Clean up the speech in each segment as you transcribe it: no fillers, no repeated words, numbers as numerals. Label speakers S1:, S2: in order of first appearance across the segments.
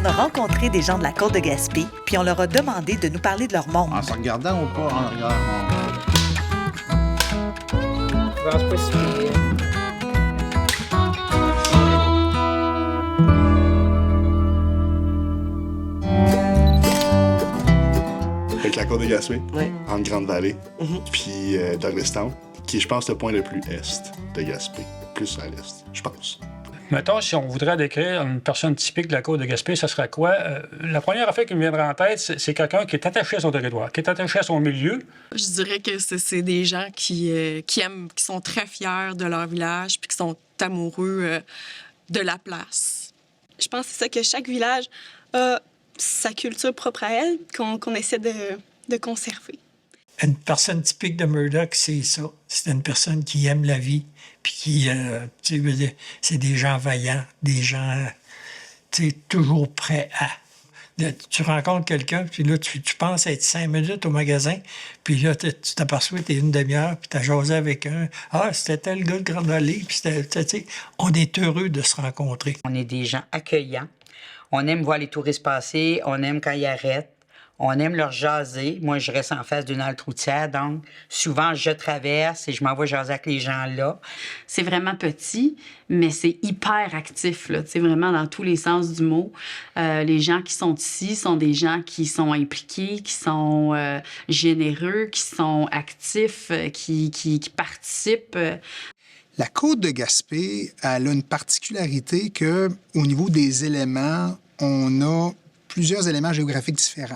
S1: a rencontré des gens de la côte de Gaspé, puis on leur a demandé de nous parler de leur monde.
S2: En se regardant ou pas en regardant?
S3: C'est pas si pire.
S4: Avec la côte de Gaspé,
S3: Ouais.
S4: en Grande-Vallée, puis Douglastown, qui est, je pense, le point le plus est de Gaspé. Plus à l'est, je pense.
S5: Mettons, si on voudrait décrire une personne typique de la côte de Gaspé, ça serait quoi? La première affaire qui me viendrait en tête, c'est quelqu'un qui est attaché à son territoire, qui est attaché à son milieu.
S6: Je dirais que c'est des gens qui aiment, qui sont très fiers de leur village puis qui sont amoureux de la place.
S7: Je pense que c'est ça, que chaque village a sa culture propre à elle qu'on essaie de conserver.
S8: Une personne typique de Murdoch, c'est ça. C'est une personne qui aime la vie, puis qui, tu sais, c'est des gens vaillants, des gens, tu sais, toujours prêts à. Tu rencontres quelqu'un, puis là, tu penses être 5 minutes au magasin, puis là, tu t'aperçois que t'es une demi-heure, puis t'as jasé avec un. Ah, c'était tel gars de Grande-Vallée, puis tu sais, on est heureux de se rencontrer.
S3: On est des gens accueillants. On aime voir les touristes passer, on aime quand ils arrêtent. On aime leur jaser. Moi, je reste en face d'une halte routière, donc souvent, je traverse et je m'en vais jaser avec les gens là.
S9: C'est vraiment petit, mais c'est hyper actif, là, vraiment dans tous les sens du mot. Les gens qui sont ici sont des gens qui sont impliqués, qui sont généreux, qui sont actifs, qui participent.
S10: La côte de Gaspé, elle a une particularité que, au niveau des éléments, on a plusieurs éléments géographiques différents,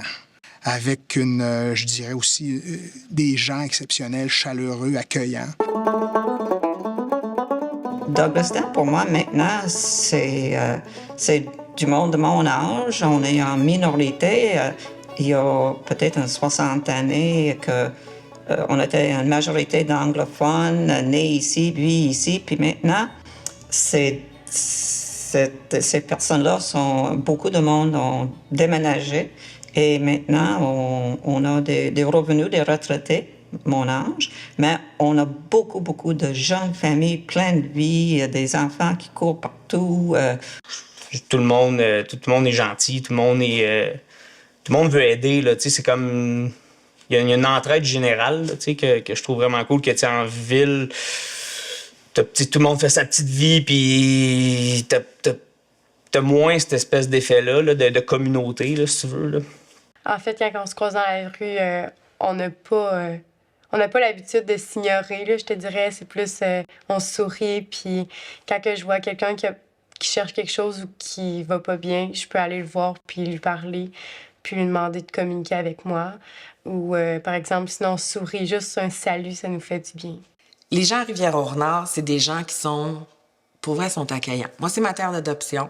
S10: avec je dirais aussi, des gens exceptionnels, chaleureux, accueillants.
S11: Douglastown, pour moi, maintenant, c'est du monde de mon âge. On est en minorité. Il y a peut-être une 60 années on était une majorité d'anglophones, nés ici, lui ici. Puis maintenant, ces personnes-là beaucoup de monde ont déménagé. Et maintenant, on a des revenus, des retraités, mon âge, mais on a beaucoup de jeunes familles, plein de vie, des enfants qui courent partout.
S12: Tout le monde est gentil, tout le monde veut aider. Là, c'est comme... Il y a une entraide générale là, que je trouve vraiment cool, que en ville, tout le monde fait sa petite vie, puis t'as moins cette espèce d'effet-là là, de communauté, là, si tu veux. Là.
S13: En fait, quand on se croise dans la rue, on n'a pas l'habitude de s'ignorer. Là, je te dirais, c'est plus on sourit, puis quand que je vois quelqu'un qui cherche quelque chose ou qui va pas bien, je peux aller le voir puis lui parler, puis lui demander de communiquer avec moi. Ou, par exemple, sinon, on sourit, juste un salut, ça nous fait du bien.
S14: Les gens à Rivière-au-Nord, c'est des gens qui sont, pour vrai, sont accueillants. Moi, c'est ma terre d'adoption.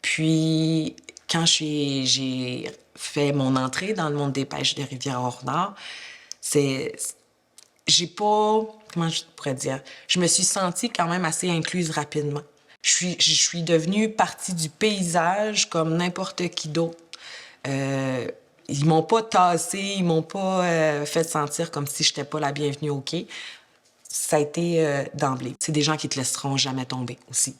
S14: Puis, quand j'ai fait mon entrée dans le monde des pêches de Rivière-au-Nord, j'ai pas... Comment je pourrais dire? Je me suis sentie quand même assez incluse rapidement. Je suis devenue partie du paysage comme n'importe qui d'autre. Ils m'ont pas tassé, ils m'ont pas fait sentir comme si j'étais pas la bienvenue au quai. Ça a été d'emblée. C'est des gens qui te laisseront jamais tomber aussi.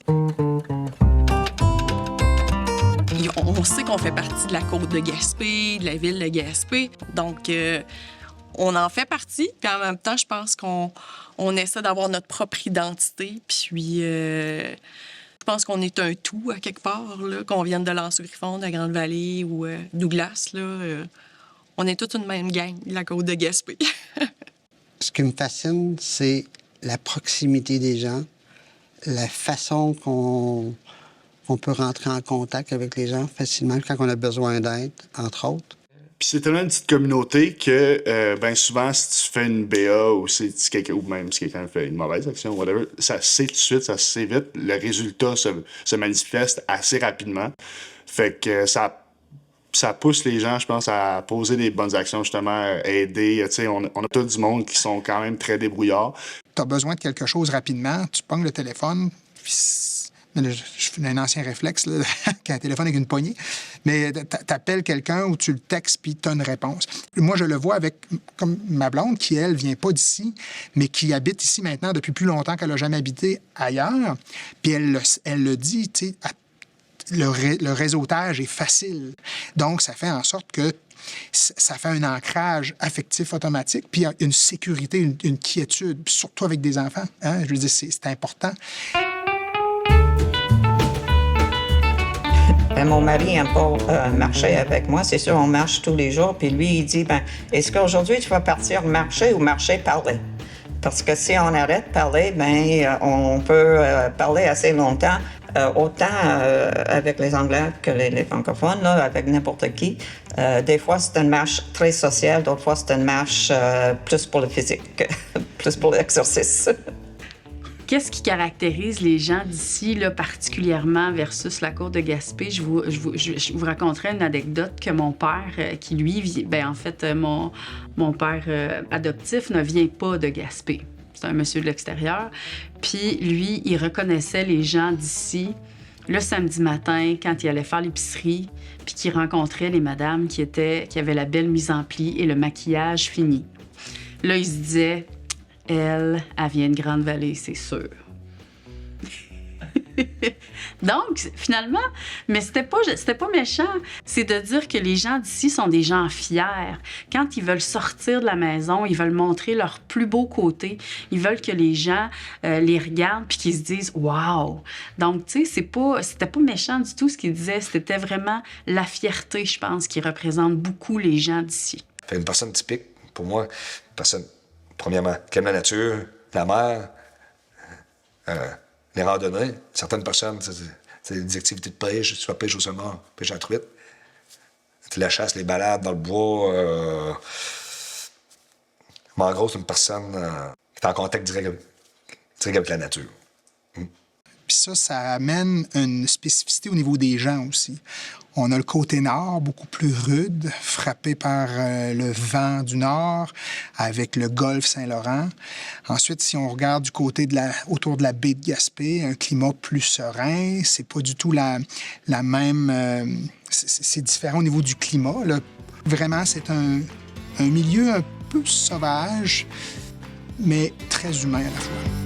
S6: On sait qu'on fait partie de la côte de Gaspé, de la ville de Gaspé. Donc, on en fait partie. Puis en même temps, je pense qu'on essaie d'avoir notre propre identité. Puis, je pense qu'on est un tout, à quelque part, là, qu'on vienne de l'Anse-Griffon, de la Grande-Vallée ou Douglas. Là, on est toute une même gang, la côte de Gaspé.
S15: Ce qui me fascine, c'est la proximité des gens, la façon qu'on peut rentrer en contact avec les gens facilement quand on a besoin d'aide, entre autres.
S4: Puis c'est tellement une petite communauté que, ben souvent, si tu fais une BA ou ou même si quelqu'un fait une mauvaise action, whatever, ça se sait tout de suite, ça se sait vite. Le résultat se manifeste assez rapidement. Fait que ça pousse les gens, je pense, à poser des bonnes actions, justement, à aider. Tu sais, on a tout du monde qui sont quand même très débrouillards.
S10: Tu as besoin de quelque chose rapidement, tu pognes le téléphone, puis... Je fais un ancien réflexe, là, qui a un téléphone avec une poignée. Mais t'appelles quelqu'un ou tu le textes, puis t'as une réponse. Moi, je le vois avec comme ma blonde, qui, elle, vient pas d'ici, mais qui habite ici maintenant depuis plus longtemps qu'elle a jamais habité ailleurs. Puis elle le dit, tu sais, le réseautage est facile. Donc, ça fait en sorte que ça fait un ancrage affectif automatique, puis il y a une sécurité, une quiétude, surtout avec des enfants. Hein? Je veux dire, c'est important.
S11: Mon mari n'aime pas marcher avec moi. C'est sûr, on marche tous les jours. Puis lui, il dit, est-ce qu'aujourd'hui, tu vas partir marcher ou marcher parler? Parce que si on arrête de parler, on peut parler assez longtemps, autant avec les Anglais que les francophones, là, avec n'importe qui. Des fois, c'est une marche très sociale, d'autres fois, c'est une marche plus pour le physique, plus pour l'exercice.
S9: Qu'est-ce qui caractérise les gens d'ici, là, particulièrement versus la cour de Gaspé? Je vous raconterai une anecdote que mon père, qui lui, mon père adoptif ne vient pas de Gaspé. C'est un monsieur de l'extérieur. Puis lui, il reconnaissait les gens d'ici le samedi matin quand il allait faire l'épicerie, puis qu'il rencontrait les madames qui avaient la belle mise en pli et le maquillage fini. Là, il se disait... Elle vient de Grande-Vallée, c'est sûr. Donc, finalement, mais c'était pas méchant. C'est de dire que les gens d'ici sont des gens fiers. Quand ils veulent sortir de la maison, ils veulent montrer leur plus beau côté. Ils veulent que les gens les regardent puis qu'ils se disent « Wow! » Donc, tu sais, c'était pas méchant du tout ce qu'ils disaient. C'était vraiment la fierté, je pense, qui représente beaucoup les gens d'ici.
S16: Une personne typique, pour moi, une personne... Premièrement, qui aime la nature, la mer, les randonnées. Certaines personnes, c'est des activités de pêche, soit pêche au saumon, pêche à la truite. La chasse, les balades dans le bois. Mais en gros, c'est une personne qui est en contact direct avec la nature.
S10: Puis ça amène une spécificité au niveau des gens aussi. On a le côté nord, beaucoup plus rude, frappé par le vent du nord, avec le golfe Saint-Laurent. Ensuite, si on regarde du côté autour de la baie de Gaspé, un climat plus serein. C'est pas du tout la même... c'est différent au niveau du climat, là. Vraiment, c'est un milieu un peu sauvage, mais très humain à la fois.